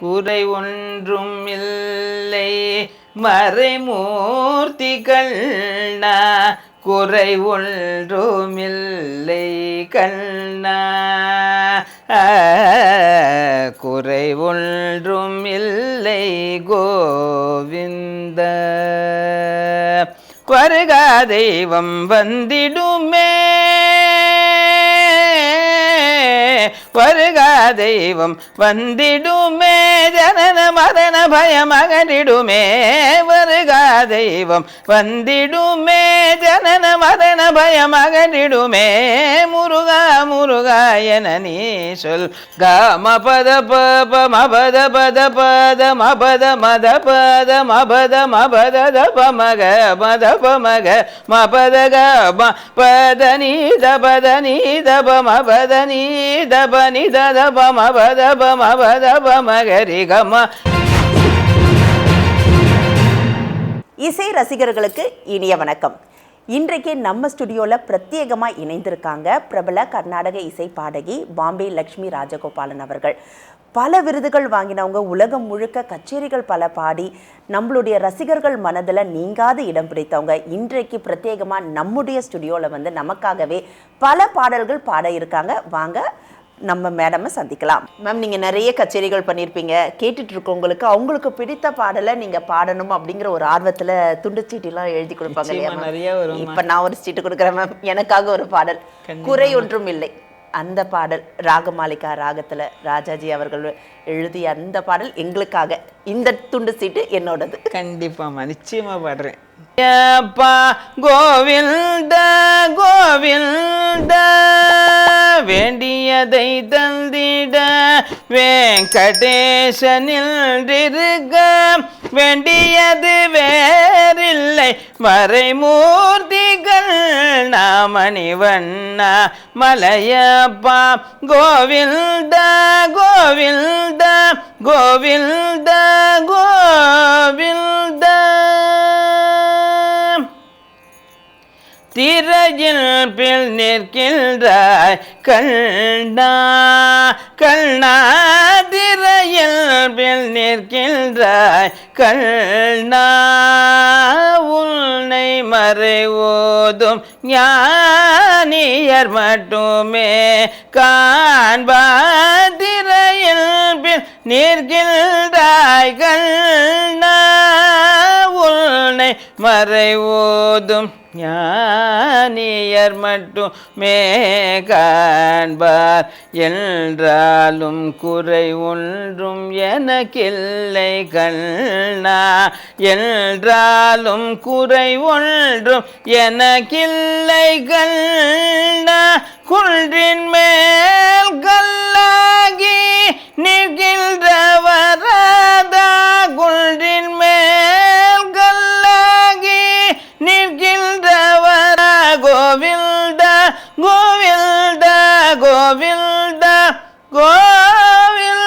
குறை ஒன்றும் இல்லை மறைமூர்த்திகள் குறை ஒன்றுமில்லை கண்ணா குறை ஒன்றுமில்லை கோவிந்த வருகா தெய்வம் வந்திடுமே வருகா தெய்வம் வந்திடுமே ஜனன மரண பயம் அகன்றிடுமே வருகா தெய்வம் வந்திடுமே ஜனன மரண பயம் அகன்றிடுமே முருகா முருகா என நீ சொல் காம பத பப மபத பத பத மபத மத பத மபத மபத தப மக மத பமக மபத க பத நீ தபத நீ தப மபத நீ தப நி தப மபத மபத மகரி கம. இசை ரசிகர்களுக்கு இனிய வணக்கம். இன்றைக்கு நம்ம ஸ்டுடியோவில் பிரத்யேகமாக இணைந்திருக்காங்க பிரபல கர்நாடக இசை பாடகி பாம்பே லக்ஷ்மி ராஜகோபாலன் அவர்கள். பல விருதுகள் வாங்கினவங்க, உலகம் முழுக்க கச்சேரிகள் பல பாடி நம்மளுடைய ரசிகர்கள் மனதில் நீங்காது இடம் பிடித்தவங்க. இன்றைக்கு பிரத்யேகமாக நம்முடைய ஸ்டுடியோவில் வந்து நமக்காகவே பல பாடல்கள் பாட இருக்காங்க. வாங்க நம்ம மேடமை சந்திக்கலாம். மேம், நீங்கள் நிறைய கச்சேரிகள் பண்ணியிருப்பீங்க. கேட்டுட்டு இருக்கவங்களுக்கு அவங்களுக்கு பிடித்த பாடலை நீங்கள் பாடணும் அப்படிங்கிற ஒரு ஆர்வத்தில் துண்டுச்சீட்டெல்லாம் எழுதி கொடுப்பாங்க இல்லையா? இப்போ நான் ஒரு சீட்டு கொடுக்குறேன் மேம். எனக்காக ஒரு பாடல் குறை ஒன்றும் இல்லை. அந்த பாடல் ராகமாலிகா ராகத்தில் ராஜாஜி அவர்கள் எழுதிய அந்த பாடல் எங்களுக்காக. இந்த துண்டு சீட்டு என்னோடது. கண்டிப்பாமா, நிச்சயமா பாடுறேன். கோவில்த கோவில்த வேண்டியதை தந்திட வெங்கடேசனில் இருக்க வேண்டியது வேறில்லை மறைமூர்த்திகள் நாமணிவண்ணா மலையப்பா கோவில்த கோவில்த கோவில்த கோவில்த. திரையில் பில் நிற்கின்றாய் கண்ணா கண்ணா திரையில் பில் நிற்கின்றாய் கண்ணா உன்னை மறைவோதும் ஞானியர் மட்டுமே காண்பார் திரையில் பில் நிற்கின்றாய் கண்ணா உன்னை மறைவோதும் ஞானியர் மட்டுமே காண்பார் என்றாலும் குறை ஒன்றும் எனக்கில்லை கண்ணா என்றாலும் குறை ஒன்றும் எனக்கில்லை கண்ணா குன்றின் மேல் கல்லாகி நிற்கின்ற வரதா குன்றின் மேல் கல்லாகி நிற்கின்றவர கோவில்த கோவில்த கோவில்த கோவில்த.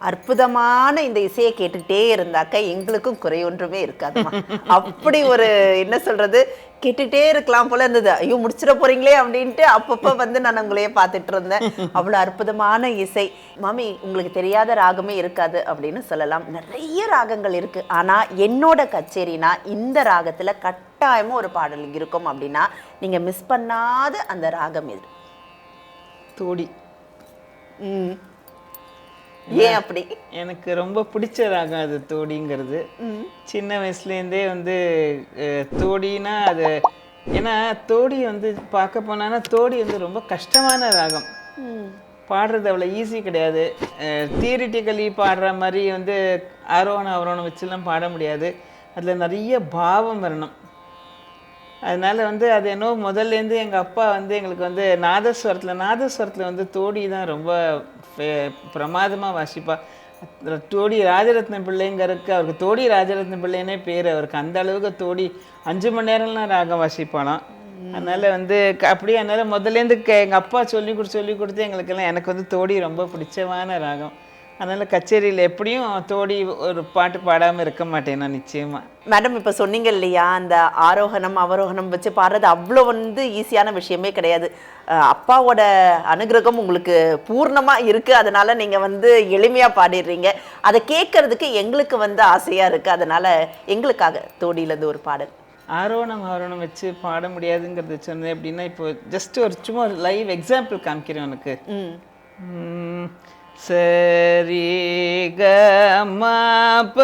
அற்புதமான இந்த இசையை கேட்டுட்டே இருந்தாக்க எங்களுக்கும் குறை ஒன்றுமே இருக்காதுமா. அப்படி ஒரு என்ன சொல்றது, கேட்டுட்டே இருக்கலாம் போல இருந்தது. ஐயோ முடிச்சிட போறீங்களே அப்படின்ட்டு அப்பப்போ வந்து நான் உங்களையே பார்த்துட்டு இருந்தேன். அவ்வளோ அற்புதமான இசை. மாமி, உங்களுக்கு தெரியாத ராகமே இருக்காது அப்படின்னு சொல்லலாம். நிறைய ராகங்கள் இருக்கு. ஆனா என்னோட கச்சேரினா இந்த ராகத்துல கட்டாயமா ஒரு பாடல் இருக்கும் அப்படின்னா நீங்க மிஸ் பண்ணாத அந்த ராகம் எது? தோடி. ஏன் அப்படி? எனக்கு ரொம்ப பிடிச்ச ராகம் அது தோடிங்கிறது. சின்ன வயசுலேருந்தே வந்து தோடினா அது, ஏன்னா தோடி வந்து பார்க்க போனா தோடி வந்து ரொம்ப கஷ்டமான ராகம். பாடுறது அவ்வளோ ஈஸி கிடையாது. தியரிட்டிக்கலி பாடுற மாதிரி வந்து ஆரோகணம் அவரோணம் வச்சுலாம் பாட முடியாது. அதில் நிறைய பாவம் வரணும். அதனால வந்து அது என்னோ முதல்லேருந்து எங்கள் அப்பா வந்து எங்களுக்கு வந்து நாதஸ்வரத்தில் வந்து தோடி தான் ரொம்ப பிரமாதமாக வாசிப்பா. தோடி ராஜரத்ன பிள்ளைங்கிறதுக்கு அவருக்கு தோடி ராஜரத்ன பிள்ளைன்னே பேர். அவருக்கு அந்த அளவுக்கு தோடி 5 மணி நேரம்லாம் ராகம் வாசிப்பாலாம். அதனால் வந்து அப்படியே அதனால் முதல்லேருந்து எங்கள் அப்பா சொல்லி கொடுத்து எங்களுக்கெல்லாம் எனக்கு வந்து தோடி ரொம்ப பிடிச்சமான ராகம். அதனால் கச்சேரியில் எப்படியும் தோடி ஒரு பாட்டு பாடாமல் இருக்க மாட்டேன் நான் நிச்சயமாக. மேடம் இப்போ சொன்னீங்க இல்லையா, அந்த ஆரோகணம் அவரோகணம் வச்சு பாடுறது அவ்வளோ ஈஸியான விஷயமே கிடையாது. அப்பாவோட அனுகிரகம் உங்களுக்கு பூர்ணமாக இருக்குது, அதனால் நீங்கள் எளிமையாக பாடிடுறீங்க. அதை கேட்கறதுக்கு எங்களுக்கு ஆசையாக இருக்குது. அதனால் எங்களுக்காக தோடியிலேருந்து ஒரு பாடல். ஆரோணம் வச்சு பாட முடியாதுங்கிறது சொன்னேன் அப்படின்னா, இப்போ ஜஸ்ட் ஒரு சும்மா ஒரு லைவ் எக்ஸாம்பிள் காமிக்கிறேன் உனக்கு. சரி க ம ப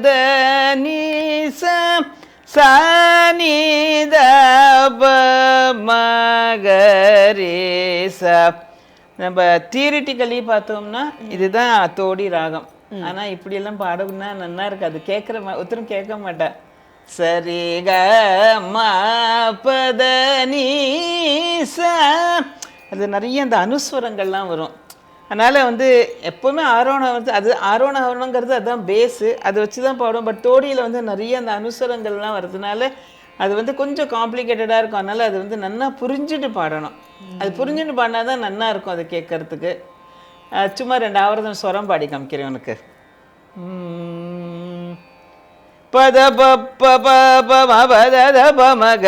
த நி ச ச நி த ப ம க ரே ச. நம்ம தியரிட்டிக்கலி பார்த்தோம்னா இதுதான் தோடி ராகம். ஆனால் இப்படியெல்லாம் பாடணும்னா நல்லா இருக்காது, கேட்குற ஒருத்தரும் கேட்க மாட்டேன். சரி க ம ப த நி ச, அது நிறைய அந்த அனுஸ்வரங்கள்லாம் வரும். அதனால் எப்போவுமே ஆரோணம் அது ஆரோணங்கிறது அதுதான் பேஸு, அதை வச்சு தான் பாடும். பட் தோடியில் நிறைய அந்த அனுஸ்வரங்கள்லாம் வர்றதுனால அது கொஞ்சம் காம்ப்ளிகேட்டடாக இருக்கும். அதனால் அது நல்லா புரிஞ்சுட்டு பாடணும். அது புரிஞ்சுட்டு பாடினா தான் நல்லா இருக்கும் அது கேட்கறதுக்கு. சும்மா 2 ஆவர்த்தனம் ஸ்வரம் பாடி காமிக்கிறேன் உனக்கு. பத ப ப ப ம பத த ப ம க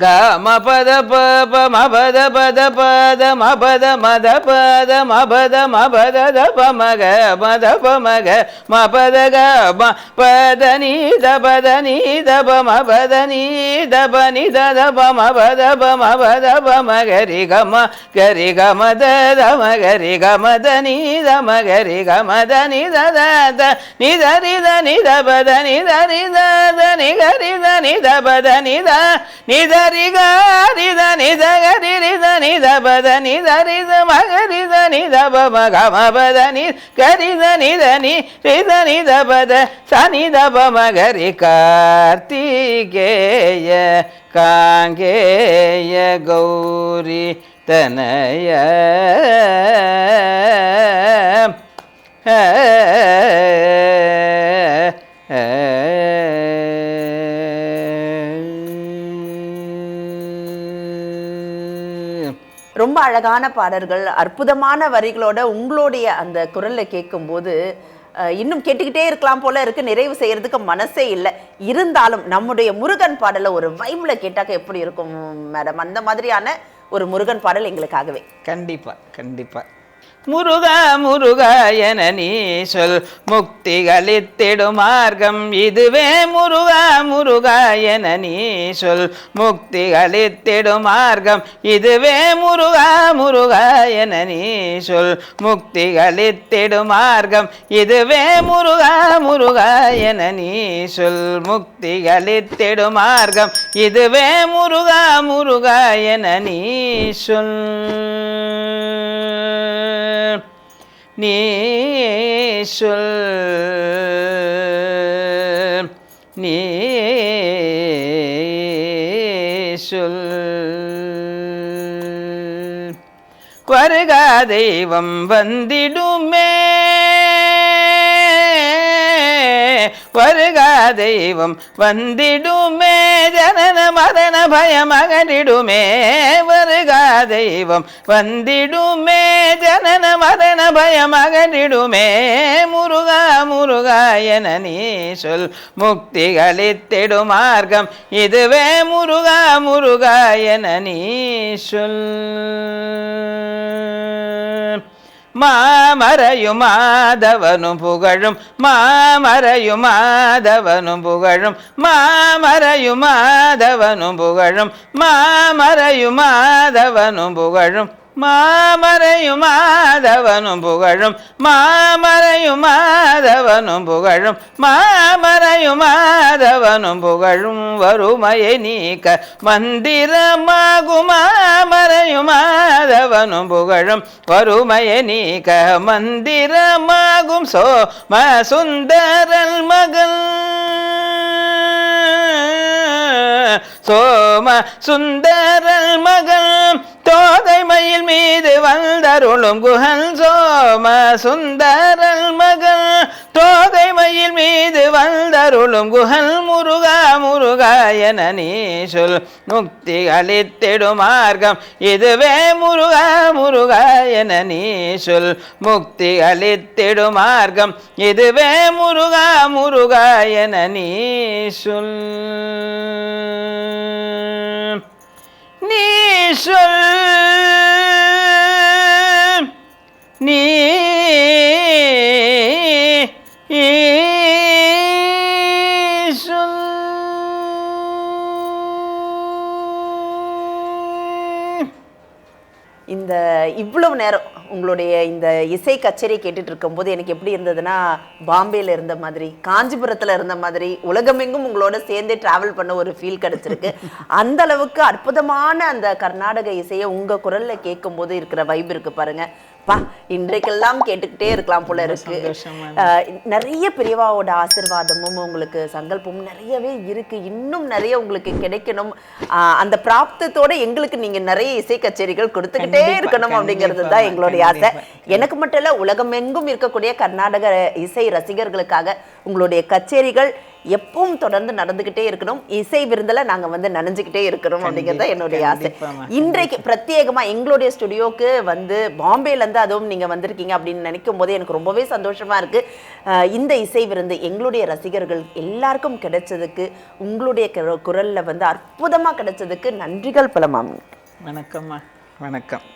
க ம பத ப ப ம பத பத பத ம பத மத பத ம பத ம பத த ப ம க மத ப ம க ம பத க ம பத நீ த பத நீ த ப ம பத நீ த ப நீ த த ப ம பத ப ம பத ப ம க ரி க ம க ரி க ம த த ம க ரி க ம த நீ த ம க ரி க ம த நீ த த த நீ த ரி த நீ த ப த நீ த ரி த த நீ க ரி த நீ த ப த நீ த நீ த ரி க ரி த நீ த க ரி ரி த நீ த ப த நீ த ரி த ம க ரி த நீ த ப ம க ம ப த நீ க ரி த நீ த நீ ரி த நீ த ப த ச நீ த ப ம க ரி. கார்த்திகேய காங்கேய கௌரி தனய ரொம்ப அழகான பாடல்கள், அற்புதமான வரிகளோட உங்களுடைய அந்த குரலை கேட்கும்போது இன்னும் கேட்டுக்கிட்டே இருக்கலாம் போல இருக்கு. நிறைவு செய்யறதுக்கு மனசே இல்லை. இருந்தாலும் நம்முடைய முருகன் பாடலை ஒரு வைப்ல கேட்டாக்க எப்படி இருக்கும் மேடம்? அந்த மாதிரியான ஒரு முருகன் பாடல் எங்களுக்காகவே. கண்டிப்பா கண்டிப்பா. முருகா முருகா என நீ சொல் முக்திகளித்திடும் மார்க்கம் இதுவே. முருகா முருகா என நீ சொல் முக்திகளித்திடும் மார்க்கம் இதுவே. முருகா முருகா என நீ சொல் முக்திகளித்திடும் மார்க்கம் இதுவே. முருகா முருகா என நீ சொல் முக்திகளித்திடும் மார்க்கம் இதுவே. முருகா முருகா என நீ சொல் நீ சொல் நீ சொல். வருகா தெய்வம் வந்திடுமே வருகா தெய்வம் வந்திடுமே ஜனன மரண பயம் அகன்றிடுமே. வருகா தெய்வம் வந்திடுமே ஜனன மரண பயம் அகன்றிடுமே. முருகா முருகா என நீ சொல் முக்திகளித்திடும் மார்க்கம் இதுவே. முருகா முருகா என நீ சொல். மாமரையும் மாதவனும் புகழும் மாமரையும் மாதவனும் புகழும் மாமரையும் மாதவனும் புகழும் மாமரையும் மாதவனும் புகழும் மாமரையும் மாதவனும் புகழும் மாமரையும் மாதவனும் புகழும் மாமரையும் மாதவனும் புகழும். வறுமையை நீக்க மந்திரமாகும் மாமரையும் மாதவனும் புகழும் வறுமையை நீக்க மந்திரமாகும். சோம சுந்தரல் மகள் சோம சுந்தரல் மகள் தோதை மயில் மீது வந்தருளும் குஹன். சோம சுந்தரல் மகள் தோகை மயில் மீது வந்தருளும் குஹல் முருகா முருகா என நீ சொல். முக்தி அளித்திடும் மார்க்கம் இதுவே முருகா முருகா என நீ சொல். முக்தி அளித்திடும் மார்க்கம் இதுவே முருகா முருகா என நீ சொல். நீ சொல் நீ சொல். இந்த இவ்வளவு நேரம் உங்களுடைய இந்த இசை கச்சேரி கேட்டுட்டு இருக்கும்போது எனக்கு எப்படி இருந்ததுன்னா, பாம்பேல இருந்த மாதிரி, காஞ்சிபுரத்துல இருந்த மாதிரி, உலகமெங்கும் உங்களோட சேர்ந்தே டிராவல் பண்ண ஒரு ஃபீல் கிடைச்சிருக்கு. அந்த அளவுக்கு அற்புதமான அந்த கர்நாடக இசையை உங்க குரல்ல கேட்கும் போது இருக்கிற வைப் இருக்கு பாருங்க. பா, இன்றைக்கெல்லாம் கேட்டுக்கிட்டே இருக்கலாம் போல இருக்கு. நிறைய பெரியவாவோட ஆசீர்வாதமும் உங்களுக்கு சங்கல்பமும் நிறையவே இருக்கு. இன்னும் நிறைய உங்களுக்கு கிடைக்கணும். அந்த பிராப்தத்தோட எங்களுக்கு நீங்க நிறைய இசை கச்சேரிகள் கொடுத்துக்கிட்டே இருக்கணும் அப்படிங்கிறது தான் எங்களுடைய ஆசை. எனக்கு மட்டும் இல்ல, உலகமெங்கும் இருக்கக்கூடிய கர்நாடக இசை ரசிகர்களுக்காக உங்களுடைய கச்சேரிகள் எப்பவும் தொடர்ந்து நடந்துகிட்டே இருக்கணும். இசை விருந்துல நாங்க வந்து நனைஞ்சுக்கிட்டே இருக்கணும் அப்படிங்கிறது தான் என்னுடைய ஆசை. இன்றைக்கு பிரத்யேகமா எங்களுடைய ஸ்டுடியோக்கு வந்து பாம்பேல இருந்து அதுவும் நீங்க வந்திருக்கீங்க அப்படின்னு நினைக்கும் போதே எனக்கு ரொம்பவே சந்தோஷமா இருக்கு. இந்த இசை விருந்து எங்களுடைய ரசிகர்கள் எல்லாருக்கும் கிடைச்சதுக்கு, உங்களுடைய குரல்ல வந்து அற்புதமா கிடைச்சதுக்கு நன்றிகள் பலமாம். வணக்கம்மா. வணக்கம்.